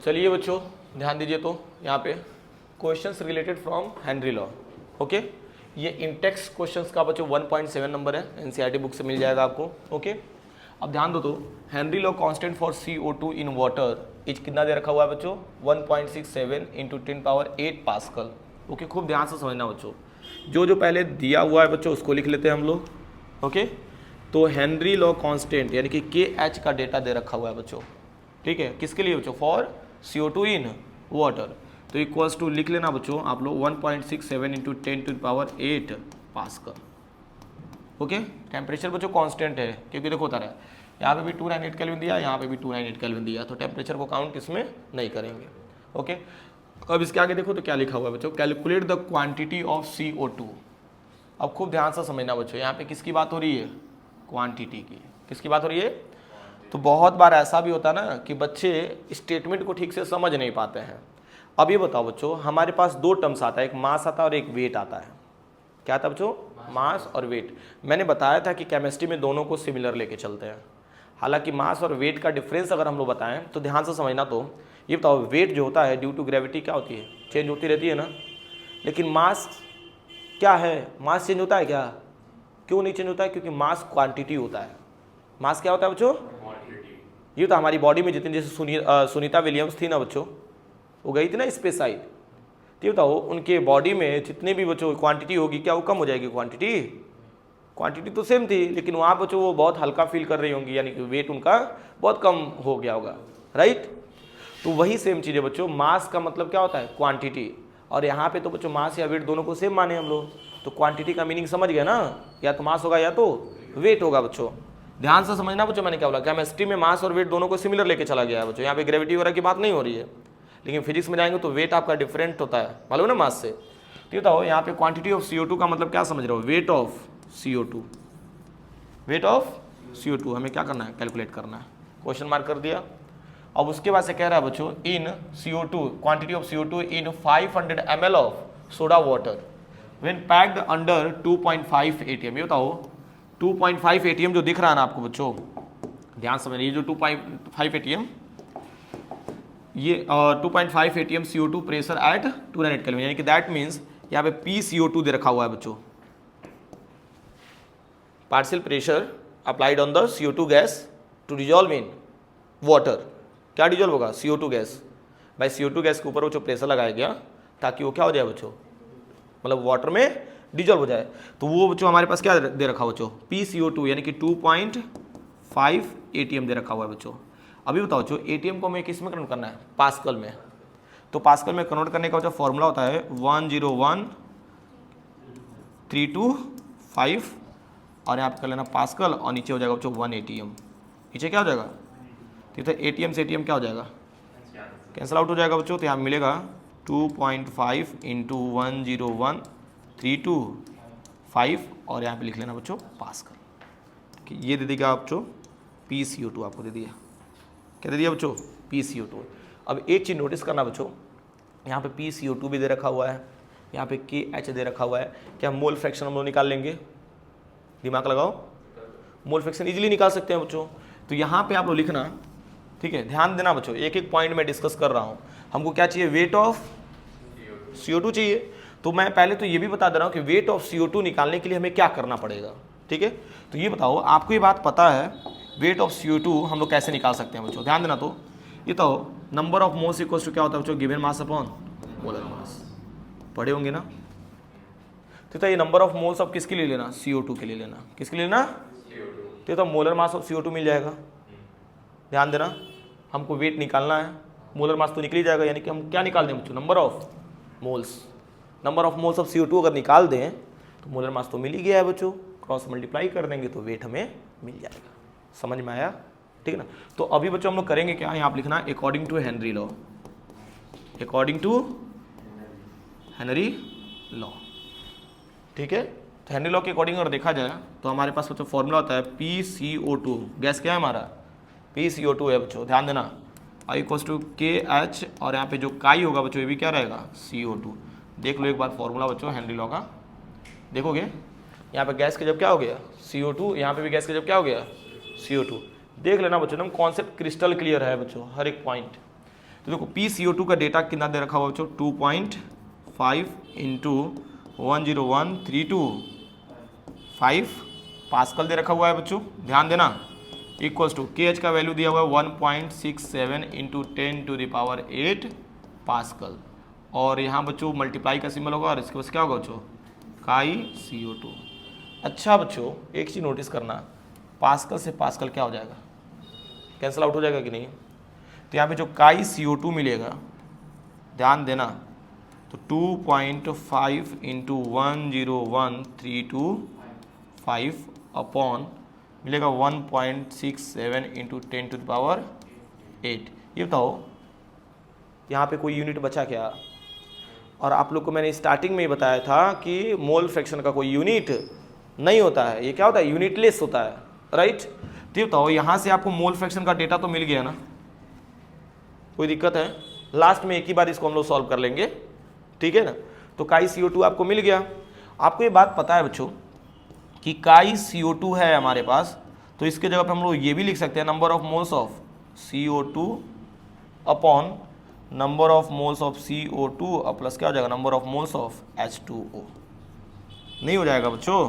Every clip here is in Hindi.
चलिए बच्चों ध्यान दीजिए, तो यहाँ पे questions related from Henry law. Okay, ये इंटेक्स क्वेश्चंस का बच्चों 1.7 नंबर है, एनसीईआरटी बुक से मिल जाएगा आपको। ओके, अब ध्यान दो, तो Henry law constant for CO2 in water is कितना दे रखा हुआ है बच्चों, 1.67 × 10⁸ पास्कल। ओके, खूब ध्यान से समझना बच्चों, जो पहले दिया हुआ है बच्चों उसको लिख लेते हैं हम लोग। ओके, तो हेनरी लॉ कांस्टेंट यानी कि KH का डेटा दे रखा हुआ है बच्चों। ठीक है, किसके लिए बच्चों, फॉर CO2 इन वाटर। तो इक्वल्स टू लिख लेना बच्चों आप लोग 1.67 × 10⁸ पास्कल। ओके, टेम्परेचर बच्चों कांस्टेंट है, क्योंकि देखो होता रहा है यहाँ पे भी 298 केल्विन दिया, यहाँ पे भी 298 केल्विन दिया, तो टेम्परेचर को काउंट इसमें नहीं करेंगे। ओके, अब इसके आगे देखो तो क्या लिखा हुआ है बच्चों, calculate the quantity of CO2। अब खूब ध्यान से समझना बच्चों, यहाँ पे किसकी बात हो रही है, क्वांटिटी की। किसकी बात हो रही है? तो बहुत बार ऐसा भी होता है ना कि बच्चे स्टेटमेंट को ठीक से समझ नहीं पाते हैं। अब ये बताओ बच्चों, हमारे पास दो टर्म्स आता है, एक मास आता है और एक वेट आता है। क्या था बच्चों? मास और वेट। मैंने बताया था कि केमिस्ट्री में दोनों को सिमिलर लेके चलते हैं। हालांकि मास और वेट का डिफरेंस अगर हम लोग बताएं तो ध्यान से समझना। तो ये बताओ, वेट जो होता है ड्यू टू ग्रेविटी क्या होती है, चेंज होती रहती है ना। लेकिन मास क्या है, मास चेंज होता है क्या? क्यों नहीं चेंज होता है? क्योंकि मास क्वांटिटी होता है। मास क्या होता है बच्चों? ये तो हमारी बॉडी में जितनी, जैसे सुनीता विलियम्स थी ना बच्चों, वो गई थी ना स्पेस साइड, तो ये बताओ उनके बॉडी में जितने भी बच्चों क्वांटिटी होगी, क्या वो कम हो जाएगी? क्वांटिटी तो सेम थी, लेकिन वहाँ बच्चों वो बहुत हल्का फील कर रही होंगी, यानी कि वेट उनका बहुत कम हो गया होगा, राइट। तो वही सेम चीज़ है बच्चों, मास का मतलब क्या होता है, क्वांटिटी। और यहाँ पे तो बच्चों मास या वेट दोनों को सेम माने हम लोग, तो क्वांटिटी का मीनिंग समझ गए ना, या तो मास होगा या तो वेट होगा बच्चों। ध्यान से समझना बच्चों, मैंने क्या बोला, केमिस्ट्री में मास और वेट दोनों को सिमिलर लेके चला गया है बच्चों। यहाँ पे ग्रेविटी वगैरह की बात नहीं हो रही है, लेकिन फिजिक्स में जाएंगे तो वेट आपका डिफरेंट होता है, मालूम ना, मास से। तो बताओ यहाँ पे क्वांटिटी ऑफ CO2 का मतलब क्या समझ रहे हो, weight of CO2। Weight of CO2 हमें क्या करना है, कैलकुलेट करना है। क्वेश्चन मार्क कर दिया। अब उसके बाद से कह रहा है बच्चों, इन CO2 quantity of CO2 in 500 ml of soda water when packed under 2.5 ATM। ये बताओ 2.5 ATM जो दिख रहा है ना आपको बच्चों, ध्यान समझिए, ये जो 2.5 ATM, ये 2.5 ATM CO2 pressure at 298 kelvin, यानी कि दैट मीन्स यहाँ पे PCO2 दे रखा हुआ है बच्चों, partial pressure applied on the CO2 gas to dissolve in water. क्या डिजॉल्व होगा? CO2 gas. भाई CO2 गैस के ऊपर वो जो प्रेशर लगाया गया ताकि वो क्या हो जाए बच्चों, मतलब वाटर में डिजॉल्व हो जाए। तो वो बच्चों हमारे पास क्या दे रखा हुआ बच्चों, PCO2 यानी कि 2.5 ATM दे रखा हुआ है बच्चों। अभी बताओ बच्चों, ATM को हमें किस में कन्वर्ट करना है, पास्कल में। तो पास्कल में कन्वर्ट करने का जो फॉर्मूला होता है 101,325, और यहाँ पे कर लेना पास्कल, और नीचे हो जाएगा बच्चों 1 ATM। नीचे क्या हो जाएगा, तो ATM से ATM क्या हो जाएगा, कैंसिल आउट हो जाएगा बच्चों। तो यहाँ मिलेगा 2.5 × 101,325, और यहाँ पे लिख लेना बच्चों पास्कल। ये दे देगा बच्चों PCO2, आपको दे दिया, क्या दे दिया बच्चों, PCO2। अब एक चीज़ नोटिस करना बच्चों, यहाँ पे PCO2 भी दे रखा हुआ है, यहाँ पे KH दे रखा हुआ है। क्या मोल फ्रैक्शन हम लोग निकाल लेंगे? दिमाग लगाओ, मोल फ्रैक्शन इजीली निकाल सकते हैं बच्चों। तो यहाँ पे आप लोग लिखना, ठीक है, ध्यान देना बच्चों, एक एक पॉइंट में डिस्कस कर रहा हूँ। हमको क्या चाहिए, वेट ऑफ CO2 चाहिए। तो मैं पहले तो ये भी बता दे रहा हूँ कि वेट ऑफ CO2 निकालने के लिए हमें क्या करना पड़ेगा, ठीक है। तो ये बताओ, आपको ये बात पता है वेट ऑफ CO2 हम लोग कैसे निकाल सकते हैं बच्चों, ध्यान देना। तो ये तो number of moles equals to क्या होता है बच्चों, given mass upon molar mass, पढ़े होंगे ना। तो ये नंबर ऑफ मोल्स अब किसके लिए लेना, CO2 के लिए लेना। किसके लिए लेना? तो मोलर मास ऑफ CO2 मिल जाएगा। ध्यान देना, हमको वेट निकालना है, मोलर मास तो निकल ही जाएगा, यानी कि हम क्या निकाल दें बच्चों, number of moles. Number of moles of CO2 अगर निकाल दें तो मोलर मास तो मिल ही गया है बच्चों, क्रॉस मल्टीप्लाई कर देंगे तो वेट हमें मिल जाएगा। समझ में आया? ठीक है ना। तो अभी बच्चों हम लोग करेंगे क्या, यहाँ आप लिखना according to Henry law, according to Henry law, ठीक है। तो हेनरी लॉ के अकॉर्डिंग अगर देखा जाए तो हमारे पास बच्चों फॉर्मूला होता है PCO2, गैस क्या है हमारा, PCO2 है बच्चों, ध्यान देना, I = KH, और यहाँ पे जो काई होगा बच्चों ये भी क्या रहेगा, CO2। देख लो एक बार फॉर्मूला बच्चों हेनरी लॉ का, देखोगे यहाँ पे गैस के जब क्या हो गया, CO2, यहाँ पे भी गैस के जब क्या हो गया, CO2। देख लेना बच्चों, एकदम कॉन्सेप्ट क्रिस्टल क्लियर है बच्चों, हर एक पॉइंट। तो देखो PCO2 का डेटा कितना दे रखा हुआ बच्चों, 2.5 इंटू 10132 पास्कल दे रखा हुआ है बच्चों, ध्यान देना, इक्वल्स टू KH का वैल्यू दिया हुआ है 1.67 इंटू 10⁸ पास्कल, और यहाँ बच्चों मल्टीप्लाई का सिंबल होगा और इसके पास क्या होगा बच्चों, काई CO2। अच्छा बच्चों एक चीज़ नोटिस करना, पास्कल से पास्कल क्या हो जाएगा, कैंसिल आउट हो जाएगा कि नहीं। तो यहाँ पे जो काई CO2 मिलेगा, ध्यान देना, तो 2.5 इंटू 10132 अपॉन मिलेगा 1.67 इंटू 10⁸। ये बताओ यहाँ पे कोई यूनिट बचा क्या। और आप लोग को मैंने स्टार्टिंग में ही बताया था कि मोल फ्रैक्शन का कोई यूनिट नहीं होता है, ये क्या होता है, यूनिटलेस होता है, राइट। तो ये बताओ यहाँ से आपको मोल फ्रैक्शन का डेटा तो मिल गया ना, कोई दिक्कत है, लास्ट में एक ही बार इसको हम लोग सॉल्व कर लेंगे, ठीक है ना। तो काई CO2 आपको मिल गया। आपको ये बात पता है बच्चों कि काई CO2 है हमारे पास, तो इसके जगह पे हम लोग ये भी लिख सकते हैं number of moles of CO2 upon number of moles of CO2 और प्लस क्या हो जाएगा, number of moles of H2O। नहीं हो जाएगा बच्चों,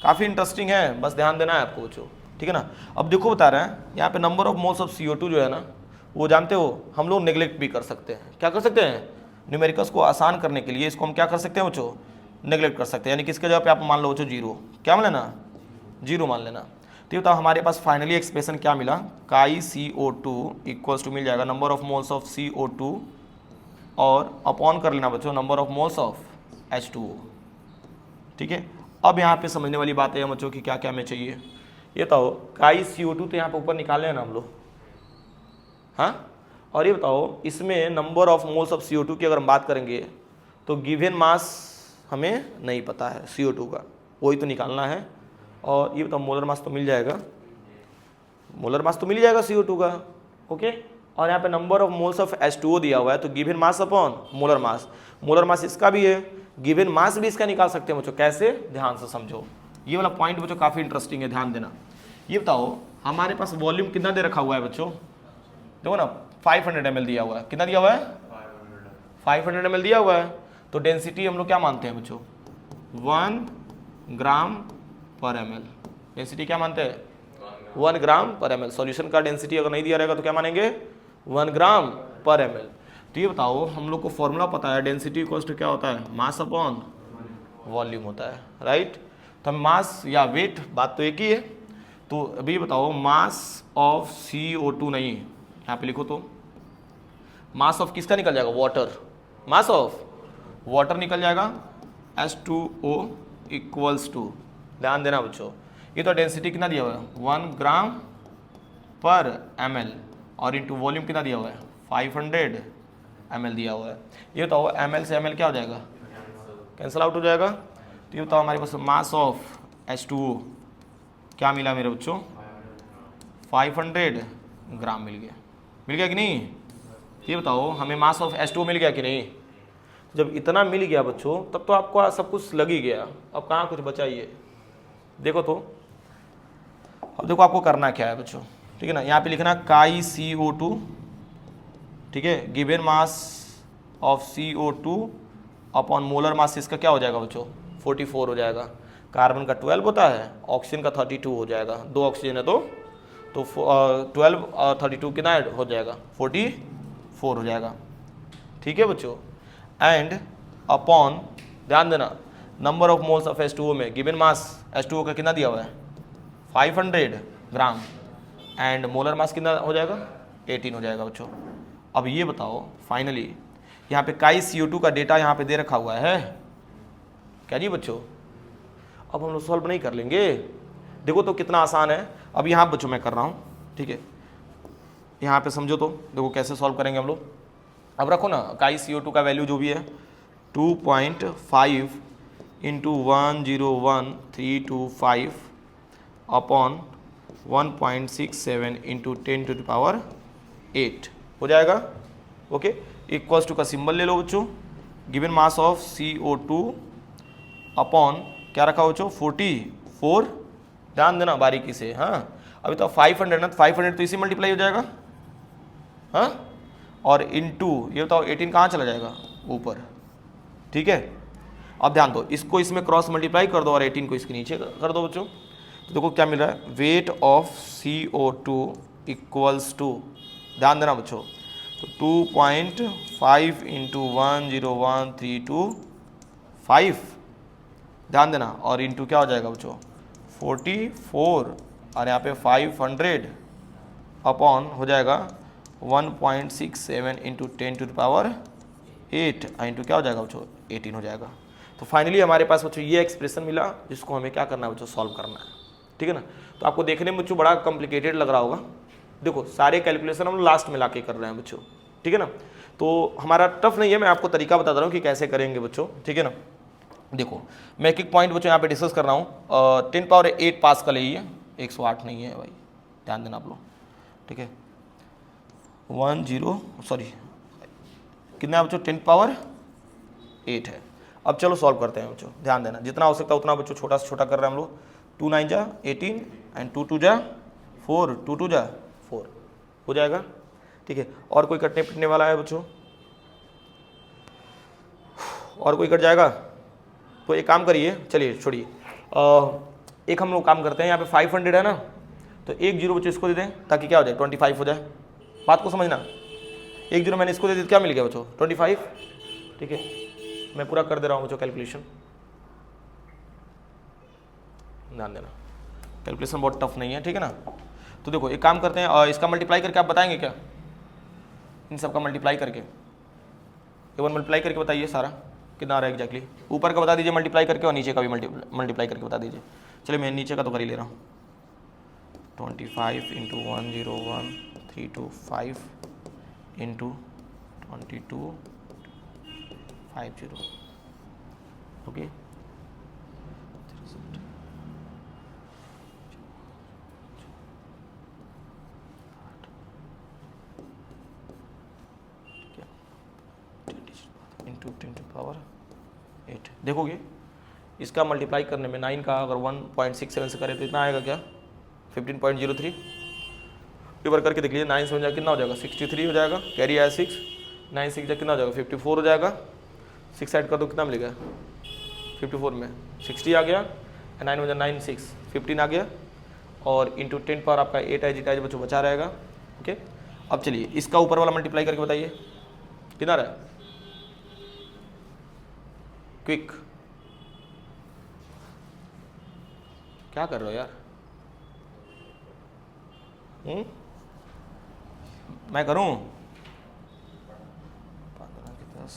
काफ़ी इंटरेस्टिंग है, बस ध्यान देना है आपको बच्चों, ठीक है ना। अब देखो बता रहे हैं यहाँ पे number of moles of CO2 जो है ना, वो जानते हो हम लोग नेग्लेक्ट भी कर सकते हैं। क्या कर सकते हैं, न्यूमेरिकल्स को आसान करने के लिए इसको हम क्या कर सकते हैं बच्चों, नेग्लेक्ट कर सकते हैं। यानी किसके जगह पे आप मान लो बच्चों 0, क्या मान लेना, 0 मान लेना। तो ये बताओ हमारे पास फाइनली एक्सप्रेशन क्या मिला, काई CO2 इक्वल्स टू मिल जाएगा number of moles of CO2 और अपॉन कर लेना बच्चों number of moles of H2O, ठीक है। अब यहाँ पे समझने वाली बात है बच्चों की क्या क्या हमें चाहिए। ये बताओ काई CO2 तो यहाँ पे ऊपर निकाले हैं ना हम लोग, हाँ, और ये बताओ इसमें number of moles of CO2 की अगर हम बात करेंगे तो गिवन मास हमें नहीं पता है CO2 का, वही तो निकालना है। और ये बताओ मोलर मास तो मिल जाएगा, मोलर मास तो मिल जाएगा CO2 का, ओके। और यहाँ पे number of moles of H2O दिया हुआ है, तो गिवन मास अपॉन मोलर मास, मोलर मास इसका भी है, गिवन मास भी इसका निकाल सकते हैं बच्चों। कैसे, ध्यान से समझो, ये वाला पॉइंट बच्चों काफ़ी इंटरेस्टिंग है, ध्यान देना। ये बताओ हमारे पास वॉल्यूम कितना दे रखा हुआ है बच्चों, देखो ना 500 ml दिया हुआ है, कितना दिया हुआ है, 500 ml दिया हुआ है। तो डेंसिटी हम लोग क्या मानते हैं बच्चों, 1 ग्राम पर ml, डेंसिटी क्या मानते हैं, 1 ग्राम पर ml। सॉल्यूशन का डेंसिटी अगर नहीं दिया रहेगा तो क्या मानेंगे, 1 ग्राम पर ml। तो ये बताओ हम लोग को फॉर्मूला पता है, डेंसिटी इक्वल्स टू क्या होता है, मास अपॉन वॉल्यूम होता है, राइट। तो मास या वेट बात तो एक ही है। तो अभी बताओ मास ऑफ CO2 नहीं, यहाँ पे लिखो तो मास ऑफ किसका निकल जाएगा, वाटर, मास ऑफ वाटर निकल जाएगा, H2O इक्वल्स टू, ध्यान देना बच्चों, ये तो डेंसिटी कितना दिया हुआ है 1 ग्राम पर ml और इंटू वॉल्यूम कितना दिया हुआ है 500 ml दिया हुआ है। ये बताओ ml से ml क्या हो जाएगा, कैंसिल आउट हो जाएगा। तो ये बताओ हमारे पास मास ऑफ H2O क्या मिला मेरे बच्चों, 500 ग्राम मिल गया कि नहीं। ये बताओ हमें मास ऑफ H2O मिल गया कि नहीं। जब इतना मिल गया बच्चों तब तो आपको सब कुछ लग ही गया, अब कहाँ कुछ बचा ही है। देखो तो अब देखो आपको करना क्या है बच्चों, ठीक है ना। यहाँ पे लिखना काई CO2, ठीक है, given mass of CO2 upon molar मास इसका क्या हो जाएगा बच्चों 44 हो जाएगा। कार्बन का 12 होता है, ऑक्सीजन का 32 हो जाएगा, 2 ऑक्सीजन है तो 12 और 32 कितना हो जाएगा 44 हो जाएगा, ठीक है बच्चों। एंड अपॉन, ध्यान देना, number of moles of H2O में गिवन मास H2O का कितना दिया हुआ है 500 ग्राम एंड मोलर मास कितना हो जाएगा 18 हो जाएगा बच्चों। अब ये बताओ फाइनली यहाँ पे काई CO2 का डेटा यहाँ पे दे रखा हुआ है क्या जी बच्चों। अब हम लोग सॉल्व नहीं कर लेंगे, देखो तो कितना आसान है। अब यहाँ बच्चों मैं कर रहा हूँ, ठीक है, यहाँ पे समझो तो देखो कैसे सॉल्व करेंगे हम लोग। अब रखो ना काई CO2 का वैल्यू जो भी है 2.5 इंटू 101,325 अपॉन 1.67 इंटू 10⁸ हो जाएगा, ओके। इक्वल्स टू का सिंबल ले लो बच्चों, given mass of CO2 upon क्या रखा बच्चों 44, ध्यान देना बारीकी से, हाँ। अभी तो 500 ना, 500 तो इसी मल्टीप्लाई हो जाएगा, हाँ, और इनटू ये बताओ 18 कहाँ चला जाएगा, ऊपर, ठीक है। अब ध्यान दो, इसको इसमें क्रॉस मल्टीप्लाई कर दो और 18 को इसके नीचे कर दो बच्चों, तो देखो क्या मिल रहा है, weight of CO2 equals to, ध्यान देना बच्चों, तो 2.5 इंटू 10132.5, ध्यान देना, और इंटू क्या हो जाएगा बच्चों 44, और यहाँ पे 500 अपॉन हो जाएगा 1.67 इंटू 10⁸ इंटू क्या हो जाएगा बच्चों 18 हो जाएगा। तो फाइनली हमारे पास बच्चों ये एक्सप्रेशन मिला जिसको हमें क्या करना है बच्चों, सॉल्व करना है, ठीक है ना। तो आपको देखने में बच्चों बड़ा कॉम्प्लिकेटेड लग रहा होगा, देखो सारे कैलकुलेशन हम लास्ट में लाके कर रहे हैं बच्चों, ठीक है ना। तो हमारा टफ नहीं है, मैं आपको तरीका बता रहा हूँ कि कैसे करेंगे बच्चों, ठीक है ना। देखो मैं एक पॉइंट बच्चों यहाँ पे डिस्कस कर रहा हूँ, 10⁸ पास्कल है ये, 108 नहीं है भाई, ध्यान देना आप लोग, ठीक है। 10 कितना है बच्चों, 10⁸ है। अब चलो सॉल्व करते हैं बच्चों, ध्यान देना, जितना हो सकता है उतना बच्चों छोटा से छोटा कर रहे हैं हम लोग। 2 9 जा 18 एंड 2 2 जा 4, 2 2 जा 4 हो जाएगा, ठीक है। और कोई कटने पिटने वाला है बच्चों, और कोई कट जाएगा? तो एक काम करिए, चलिए छोड़िए, एक हम लोग काम करते हैं, यहाँ पे 500 है ना, तो 1 0 बच्चों इसको दे दें ताकि क्या हो जाए 25 हो जाए, बात को समझना। 1 0 मैंने इसको दे दी, क्या मिल गया बच्चों 25, ठीक है। मैं पूरा कर दे रहा हूँ बच्चों कैलकुलेशन, ध्यान देना, कैलकुलेशन बहुत टफ नहीं है, ठीक है ना। तो देखो एक काम करते हैं, इसका मल्टीप्लाई करके आप बताएंगे क्या, इन सब का मल्टीप्लाई करके, एक बार मल्टीप्लाई करके बताइए सारा कितना आ रहा है एग्जैक्टली, ऊपर का बता दीजिए मल्टीप्लाई करके और नीचे का भी मल्टीप्लाई करके बता दीजिए। चलिए मैं नीचे का तो कर ही ले रहा हूँ, 25 इंटू 10132.5 इंटू 2250, ओके। इंटू 10⁸ देखोगे इसका मल्टीप्लाई करने में 9 का अगर 1.67 से करें तो इतना आएगा क्या 15.03, एक बार करके देख लीजिए, 9 से हो जाएगा कितना हो जाएगा 63 हो जाएगा, कैरी आया 6, 9 6 कितना हो जाएगा 54 हो जाएगा, 6 ऐड कर दो कितना मिलेगा 54 में 60 आ गया, 9 हो जाए 9 6 15 आ गया, और इंटू 10 पर आपका 8 एज बच्चों बचा रहेगा, ओके। अब चलिए इसका ऊपर वाला मल्टीप्लाई करके बताइए कितना रहा, क्विक, क्या कर रहे हो यार, मैं करूं 15 के 10,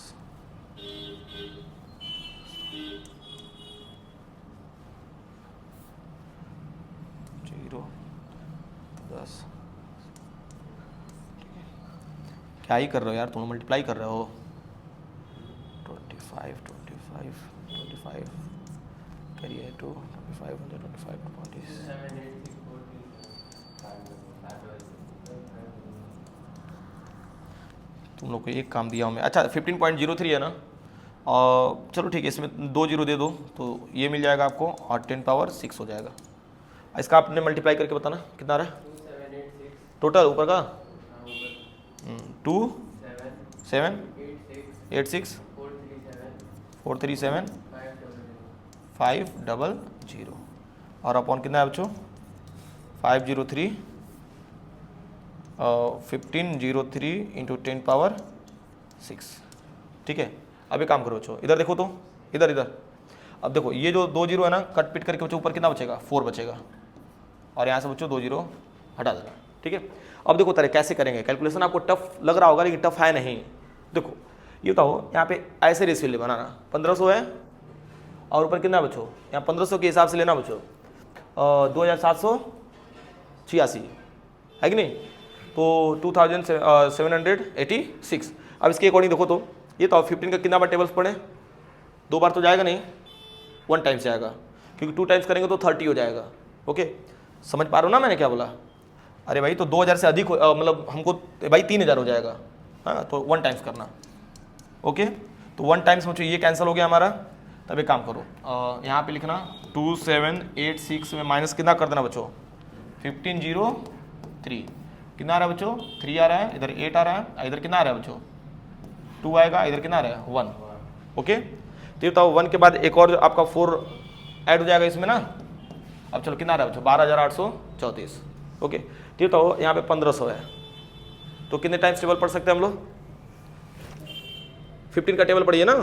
जीरो 10, क्या ही कर रहे हो यार तुम, मल्टीप्लाई कर रहे हो, 25 करिए 2 25 20 तुम लोग को एक काम दिया हूँ मैं, अच्छा 15.03 है ना, और चलो ठीक है इसमें 2 0 दे दो तो ये मिल जाएगा आपको, और 10⁻6 हो जाएगा। इसका आपने मल्टीप्लाई करके बताना कितना रहा है टोटल ऊपर का, 2 7 8 6 437 500, और अपॉन कितना है बच्चों 503 1503 इंटू 10⁻6, ठीक है। अब एक काम करो बच्चों, इधर देखो तो, इधर, अब देखो ये जो 2 0 है ना, कट पिट करके बच्चों ऊपर कितना बचेगा 4 बचेगा, और यहाँ से बच्चों 2 0 हटा देना, ठीक है। अब देखो तरह कैसे करेंगे कैलकुलेशन, आपको टफ लग रहा होगा लेकिन टफ है नहीं। देखो ये बताओ यहाँ पे ऐसे रेशियो ले बनाना, 1500 है और ऊपर कितना बच्चों, यहाँ 1500 के हिसाब से लेना बच्चों 2786 है कि नहीं, तो 2786। अब इसके अकॉर्डिंग देखो तो ये तो 15 का कितना बार टेबल्स पढ़े, 2 बार तो जाएगा नहीं, 1 टाइम्स जाएगा, क्योंकि 2 टाइम्स करेंगे तो 30 हो जाएगा, ओके। समझ पा रहे हो ना मैंने क्या बोला, अरे भाई तो 2000 से अधिक मतलब हमको भाई 3000 हो जाएगा, हाँ तो 1 टाइम्स करना, ओके। तो 1 टाइम्स मुझे ये कैंसिल हो गया हमारा, तब एक काम करो यहाँ पे लिखना 2786 में माइनस कितना कर देना बच्चों 1503, कितना आ रहा है बच्चों 3 आ रहा है, इधर 8 आ रहा है, इधर कितना आ रहा है बच्चों 2 आएगा, इधर कितना आ रहा है 1। ओके तो बताओ 1 के बाद एक और आपका 4 ऐड हो जाएगा इसमें ना। अब चलो कितना आ रहा है बच्चों 12,834। ओके तो बताओ यहाँ पे 1500 है, तो कितने टाइम्स टेबल पढ़ सकते हैं हम लोग 15 का टेबल पढ़िए ना।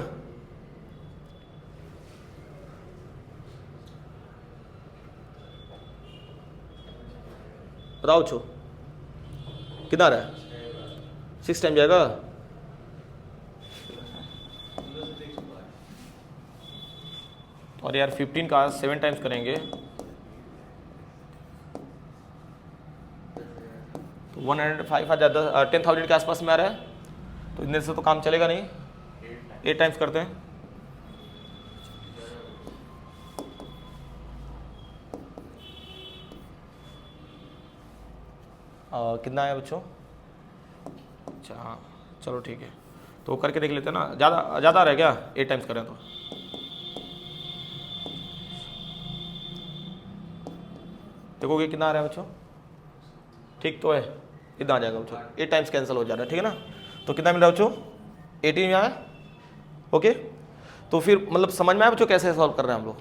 बताओ बच्चों कितना आ रहा है 6 टाइम जाएगा। और यार 15 का 7 टाइम्स करेंगे तो 105 आ जाता, 10,000 के आसपास में आ रहा है, तो इतने से तो काम चलेगा नहीं। 8 टाइम्स करते हैं, कितना है बच्चों। अच्छा हाँ चलो ठीक है, तो करके देख लेते हैं ना। ज़्यादा आ रहा है क्या 8 टाइम्स करें तो। देखोगे कितना आ रहा है बच्चों, ठीक तो है, कितना आ जाएगा बच्चों 8 टाइम्स कैंसिल हो जा रहा है, ठीक है ना। तो कितना मिल रहा है बच्चों 18 में आया। ओके तो फिर मतलब समझ में आया बच्चों कैसे सॉल्व कर रहे हैं हम लोग,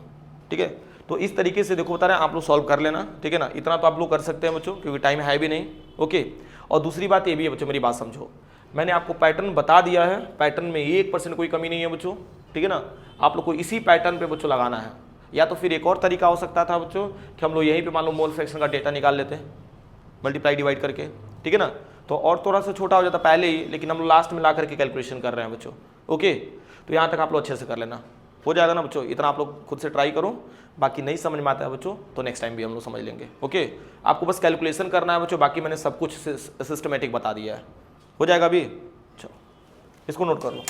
ठीक है। तो इस तरीके से देखो बता रहे हैं आप लोग सॉल्व कर लेना, ठीक है ना। इतना तो आप लोग कर सकते हैं बच्चों क्योंकि टाइम है भी नहीं। ओके और दूसरी बात ये भी है बच्चों, मेरी बात समझो, मैंने आपको पैटर्न बता दिया है, पैटर्न में 1% कोई कमी नहीं है बच्चों, ठीक है ना। आप लोग को इसी पैटर्न पे बच्चों लगाना है, या तो फिर एक और तरीका हो सकता था बच्चों कि हम लोग यहीं पे मान लो मोल फ्रैक्शन का डेटा निकाल लेते हैं मल्टीप्लाई डिवाइड करके, ठीक है ना। तो और थोड़ा सा छोटा हो जाता पहले ही, लेकिन हम लोग लास्ट में ला करके कैलकुलेशन कर रहे हैं बच्चों। ओके तो यहाँ तक आप लोग अच्छे से कर लेना, हो जाएगा ना बच्चों। इतना आप लोग खुद से ट्राई करो, बाकी नहीं समझ में आता है बच्चों तो नेक्स्ट टाइम भी हम लोग समझ लेंगे। ओके आपको बस कैलकुलेशन करना है बच्चों, बाकी मैंने सब कुछ सिस्टमेटिक बता दिया है, हो जाएगा अभी। चलो इसको नोट कर लो।